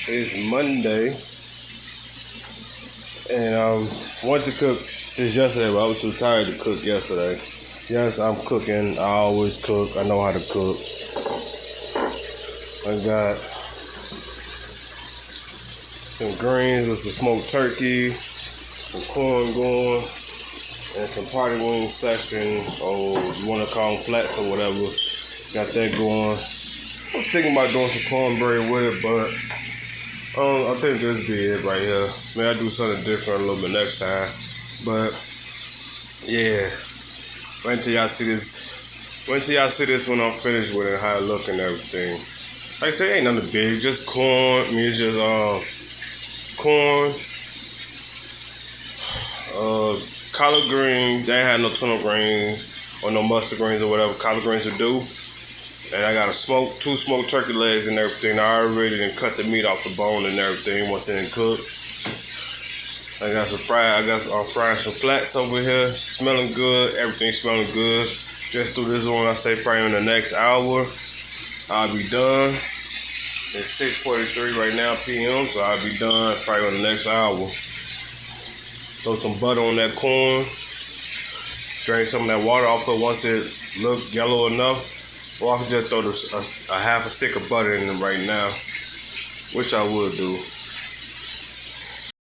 It's Monday, and wanted to cook this yesterday, but I was too tired to cook yesterday. Yes, I'm cooking. I always cook. I know how to cook. I got some greens with some smoked turkey, some corn going, and some party wing section, or you want to call them flats or whatever. Got that going. I was thinking about doing some cornbread with it, but I think this be it right here. Maybe I'll do something different a little bit next time. But yeah, wait till y'all see this. Wait till y'all see this when I'm finished with it, how it look and everything. Like I say, ain't nothing big, just corn. I mean, just corn, collard greens. They ain't had no turnip greens or no mustard greens or whatever collard greens would do. And I got two smoked turkey legs and everything. I already done cut the meat off the bone and everything once it cooked. I got frying some flats over here, smelling good. Everything smelling good. Just threw this on. I say probably in the next hour I'll be done. It's 6:43 right now p.m. So I'll be done probably in the next hour. Throw some butter on that corn. Drain some of that water off it once it look yellow enough. Or I can just throw a half a stick of butter in it right now, which I would do.